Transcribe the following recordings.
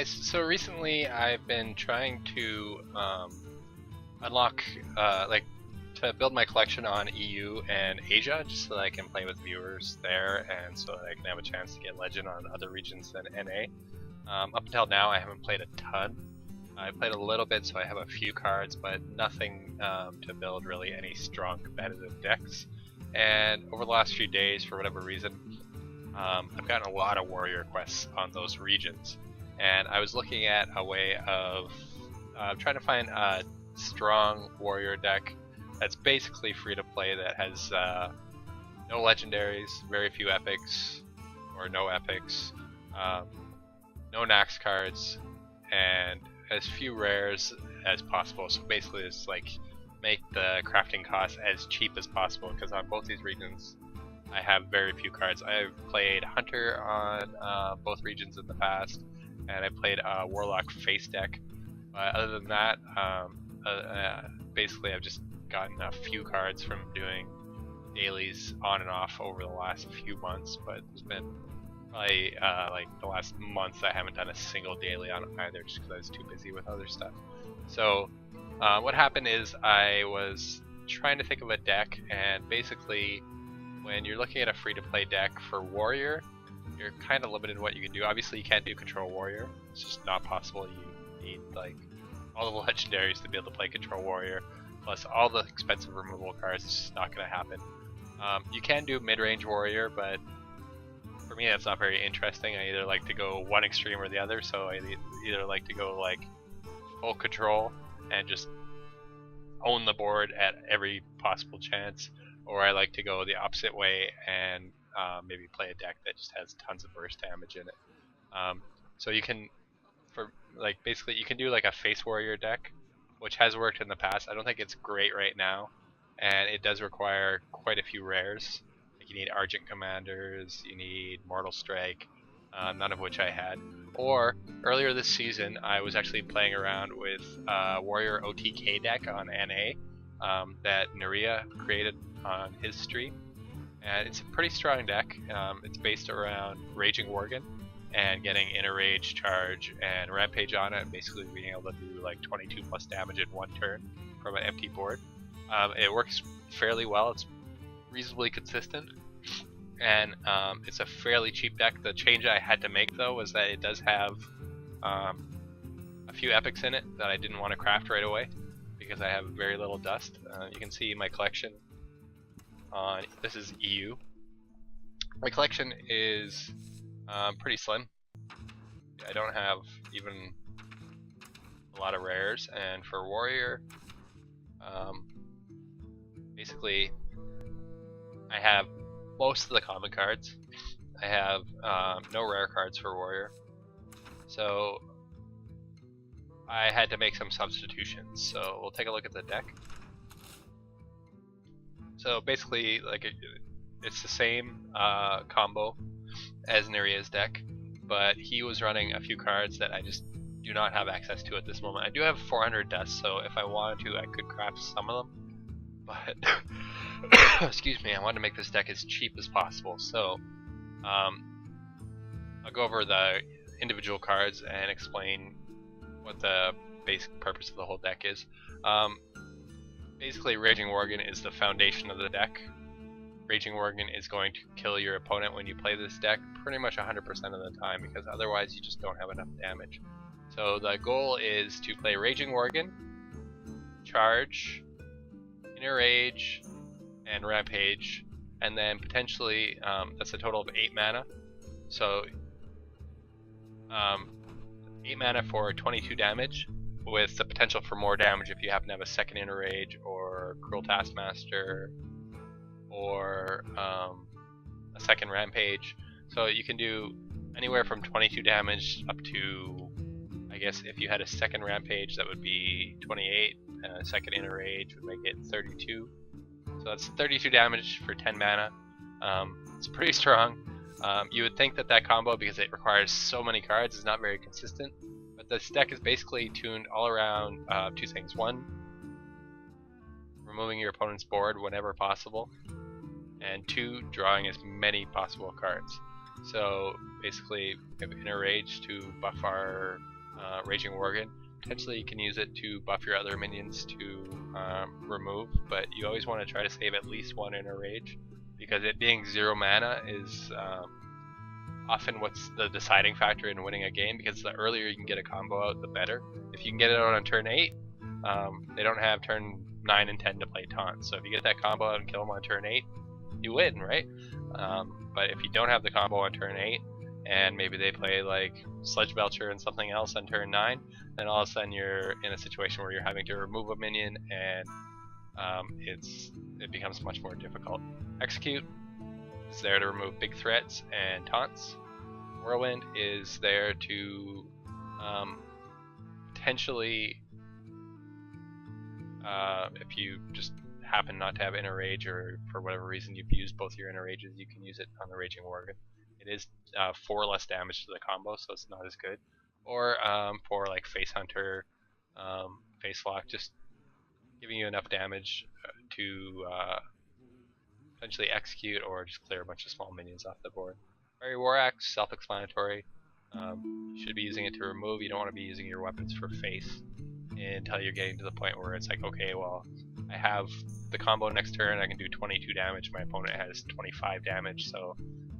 guys, so recently I've been trying to unlock, to build my collection on EU and Asia, just so that I can play with viewers there, and so that I can have a chance to get Legend on other regions than NA. Up until now I haven't played a ton. I played a little bit, so I have a few cards, but nothing to build really any strong competitive decks. And over the last few days, for whatever reason, I've gotten a lot of warrior requests on those regions. And I was looking at a way of trying to find a strong warrior deck that's basically free to play, that has no legendaries, very few epics, or no epics, no Nax cards, and as few rares as possible. So basically it's like make the crafting cost as cheap as possible, because on both these regions I have very few cards. I've played Hunter on both regions in the past, and I played a Warlock face deck. But other than that, basically I've just gotten a few cards from doing dailies on and off over the last few months, but there's been probably like the last month I haven't done a single daily on either, just because I was too busy with other stuff. So what happened is I was trying to think of a deck, and basically when you're looking at a free-to-play deck for warrior, you're kind of limited in what you can do. Obviously you can't do control warrior, it's just not possible. You need like all the legendaries to be able to play control warrior, plus all the expensive removable cards. It's just not going to happen. You can do mid-range warrior, but for me that's not very interesting. I either like to go one extreme or the other, so I either like to go like full control and just own the board at every possible chance, or I like to go the opposite way and maybe play a deck that just has tons of burst damage in it. So you can, basically you can do like a face warrior deck, which has worked in the past. I don't think it's great right now, and it does require quite a few rares. Like you need Argent Commanders, you need Mortal Strike, none of which I had. Or earlier this season I was actually playing around with a Warrior OTK deck on NA that Naria created on his stream, and it's a pretty strong deck. It's based around Raging Worgen and getting Inner Rage, Charge, and Rampage on it, and basically being able to do like 22 plus damage in one turn from an empty board. It works fairly well, it's reasonably consistent, and it's a fairly cheap deck. The change I had to make though was that it does have a few epics in it that I didn't want to craft right away, because I have very little dust. You can see my collection on, this is EU. My collection is pretty slim. I don't have even a lot of rares, and for warrior, basically I have most of the common cards. I have no rare cards for warrior, so I had to make some substitutions. So we'll take a look at the deck. So basically, like it's the same combo as Neria's deck, but he was running a few cards that I just do not have access to at this moment. I do have 400 dust, so if I wanted to I could craft some of them, but excuse me, I wanted to make this deck as cheap as possible. So I'll go over the individual cards and explain what the basic purpose of the whole deck is. Basically, Raging Worgen is the foundation of the deck. Raging Worgen is going to kill your opponent when you play this deck pretty much 100% of the time, because otherwise you just don't have enough damage. So the goal is to play Raging Worgen, Charge, Inner Rage, and Rampage, and then potentially, that's a total of 8 mana. So 8 mana for 22 damage, with the potential for more damage if you happen to have a second Inner Rage, or Cruel Taskmaster, or a second Rampage. So you can do anywhere from 22 damage up to, I guess if you had a second Rampage that would be 28, and a second Inner Rage would make it 32. So that's 32 damage for 10 mana. It's pretty strong. You would think that that combo, because it requires so many cards, is not very consistent, but this deck is basically tuned all around two things. One, removing your opponent's board whenever possible, and two, drawing as many possible cards. So basically we have Inner Rage to buff our Raging Worgen. Potentially you can use it to buff your other minions to remove, but you always want to try to save at least one Inner Rage, because it being 0 mana is often what's the deciding factor in winning a game, because the earlier you can get a combo out, the better. If you can get it out on turn 8, they don't have turn 9 and 10 to play taunt, so if you get that combo out and kill them on turn 8, you win, right? But if you don't have the combo on turn 8, and maybe they play like Sledge Belcher and something else on turn 9, then all of a sudden you're in a situation where you're having to remove a minion, and it becomes much more difficult. Execute is there to remove big threats and taunts. Whirlwind is there to potentially, if you just happen not to have Inner Rage, or for whatever reason you've used both your Inner Rages, you can use it on the Raging Worgen. It is 4 less damage to the combo, so it's not as good. Or for like Face Hunter, Face Lock, just giving you enough damage to potentially execute or just clear a bunch of small minions off the board. Fiery War Axe, self-explanatory. You should be using it to remove. You don't want to be using your weapons for face until you're getting to the point where it's like, okay, well, I have the combo next turn, I can do 22 damage, my opponent has 25 damage, so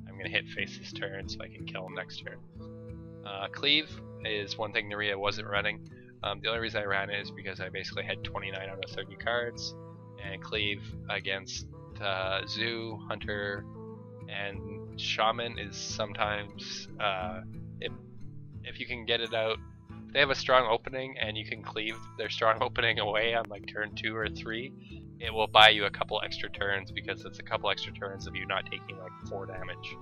I'm going to hit face this turn so I can kill him next turn. Cleave is one thing Naria wasn't running. The only reason I ran it is because I basically had 29 out of 30 cards, and Cleave against Zoo, Hunter, and Shaman is sometimes, if you can get it out, if they have a strong opening and you can cleave their strong opening away on like turn 2 or 3, it will buy you a couple extra turns, because it's a couple extra turns of you not taking like 4 damage.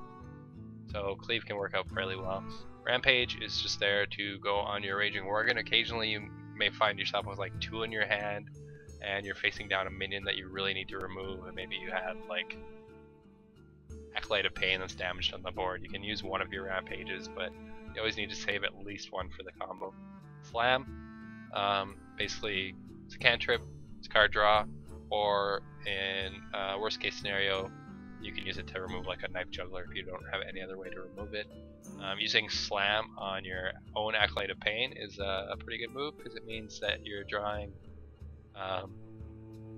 So Cleave can work out fairly well. Rampage is just there to go on your Raging Worgen. Occasionally you may find yourself with like 2 in your hand and you're facing down a minion that you really need to remove, and maybe you have like Acolyte of Pain that's damaged on the board. You can use one of your Rampages, but you always need to save at least one for the combo. Slam, basically it's a cantrip, it's card draw, or in worst case scenario, you can use it to remove like a Knife Juggler if you don't have any other way to remove it. Using Slam on your own Acolyte of Pain is a pretty good move, because it means that you're drawing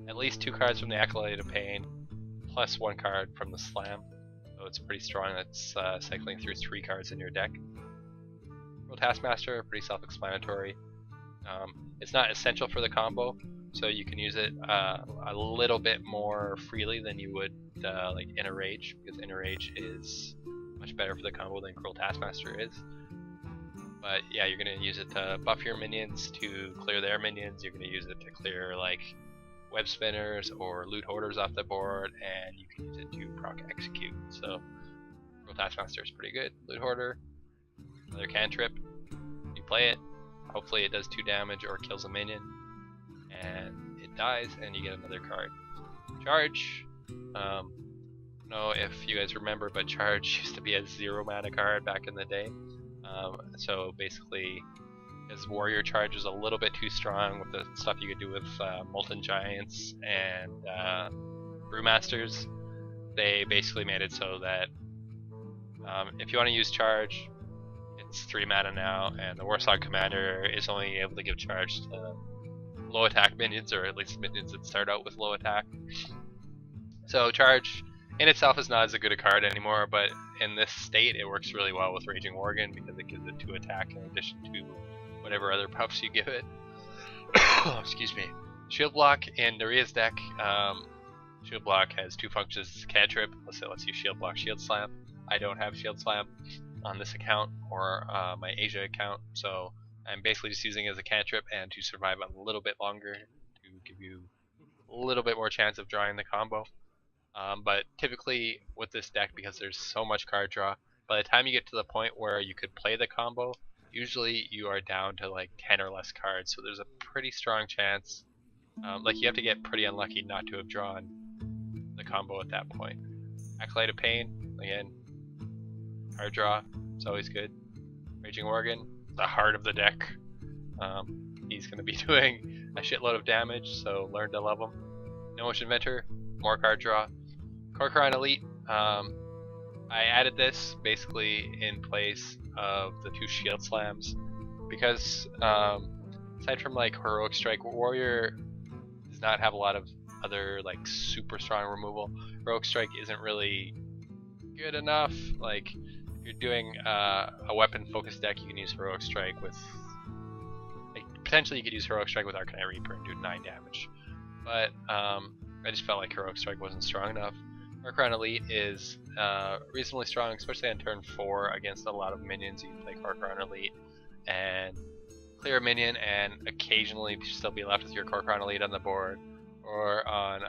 at least 2 cards from the Acolyte of Pain, plus 1 card from the Slam. So it's pretty strong. That's cycling through 3 cards in your deck. Cruel Taskmaster, pretty self-explanatory. It's not essential for the combo, so you can use it a little bit more freely than you would like Inner Rage, because Inner Rage is much better for the combo than Cruel Taskmaster is. But yeah, you're going to use it to buff your minions to clear their minions. You're going to use it to clear like Web Spinners or Loot Hoarders off the board, and you can use it to proc Execute. So Cruel Taskmaster is pretty good. Loot Hoarder, another cantrip. You play it, hopefully it does 2 damage or kills a minion, and it dies, and you get another card. Charge. I don't know if you guys remember, but Charge used to be a 0 mana card back in the day. So basically, because Warrior Charge is a little bit too strong with the stuff you could do with Molten Giants and Brewmasters, they basically made it so that if you want to use Charge, it's 3 mana now, and the Warsaw Commander is only able to give Charge to low attack minions, or at least minions that start out with low attack. So Charge in itself is not as good a card anymore, but in this state it works really well with Raging Worgen, because it gives it 2 attack in addition to whatever other buffs you give it. Excuse me. Shield Block in Naria's deck. Shield Block has 2 functions: cantrip, it lets you Shield Block, Shield Slam. I don't have Shield Slam on this account or my Asia account, so I'm basically just using it as a cantrip and to survive a little bit longer, to give you a little bit more chance of drawing the combo. But typically with this deck, because there's so much card draw, by the time you get to the point where you could play the combo, usually you are down to like 10 or less cards, so there's a pretty strong chance, like you have to get pretty unlucky not to have drawn the combo at that point. Acolyte of Pain, again, card draw, it's always good. Raging Worgen, the heart of the deck. He's going to be doing a shitload of damage, so learn to love him. No Ocean Inventor, more card draw. Corcoran Elite, I added this basically in place of the 2 Shield Slams, because aside from like Heroic Strike, Warrior does not have a lot of other like super strong removal. Heroic Strike isn't really good enough. Like if you're doing a weapon focused deck, you can use Heroic Strike with like, potentially you could use Heroic Strike with Arcanite Reaper and do 9 damage. But I just felt like Heroic Strike wasn't strong enough. Corcoran Elite is reasonably strong, especially on turn 4 against a lot of minions. You can play Corcoran Elite and clear a minion, and occasionally still be left with your Corcoran Elite on the board. Or on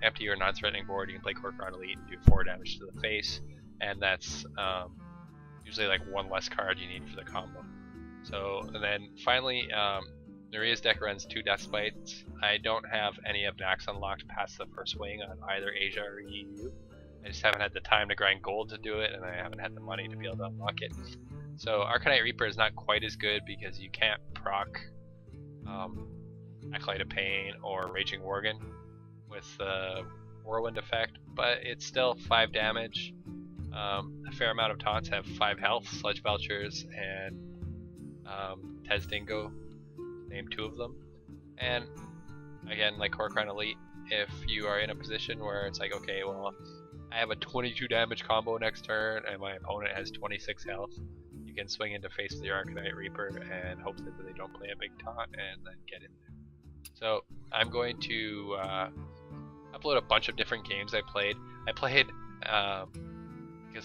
empty or non-threatening board, you can play Corcoran Elite and do 4 damage to the face, and that's usually like 1 less card you need for the combo. So, and then finally, Neria's deck runs 2 Death Spites. I don't have any of Nax unlocked past the first wing on either Asia or EU. I just haven't had the time to grind gold to do it, and I haven't had the money to be able to unlock it. So Arcanite Reaper is not quite as good because you can't proc Acolyte of Pain or Raging Worgen with the Whirlwind effect, but it's still 5 damage. A fair amount of taunts have 5 health, Sludge Belchers and Tez Dingo, name 2 of them. And again, like Corcoran Elite, if you are in a position where it's like, okay, well, I have a 22 damage combo next turn and my opponent has 26 health, you can swing into face with your Arcanite Reaper and hope that they don't play a big taunt and then get in there. So I'm going to upload a bunch of different games I played. Because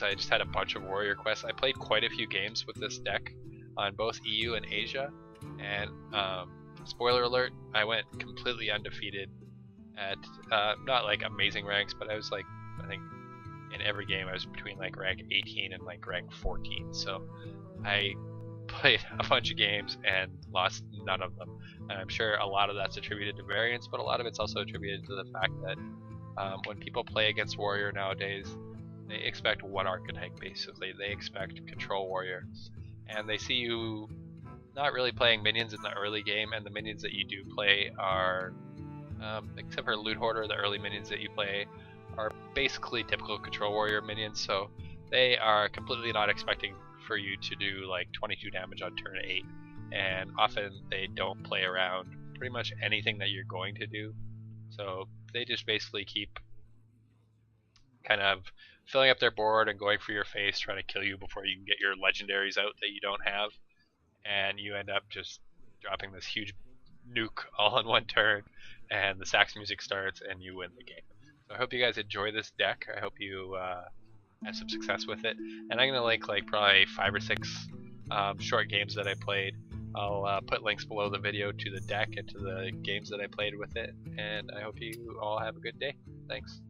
I just had a bunch of Warrior quests, I played quite a few games with this deck on both EU and Asia, and spoiler alert, I went completely undefeated at not like amazing ranks, but I was like, I think in every game I was between like rank 18 and like rank 14, so I played a bunch of games and lost none of them. And I'm sure a lot of that's attributed to variance, but a lot of it's also attributed to the fact that when people play against Warrior nowadays, they expect one archetype basically. They expect Control Warrior, and they see you not really playing minions in the early game, and the minions that you do play are, except for Loot Hoarder, the early minions that you play are basically typical Control Warrior minions, so they are completely not expecting for you to do like 22 damage on turn 8, and often they don't play around pretty much anything that you're going to do, so they just basically keep kind of filling up their board and going for your face, trying to kill you before you can get your legendaries out that you don't have, and you end up just dropping this huge nuke all in one turn, and the sax music starts and you win the game. So I hope you guys enjoy this deck. I hope you have some success with it, and I'm gonna link like probably 5 or 6 short games that I played. I'll put links below the video to the deck and to the games that I played with it, and I hope you all have a good day. Thanks.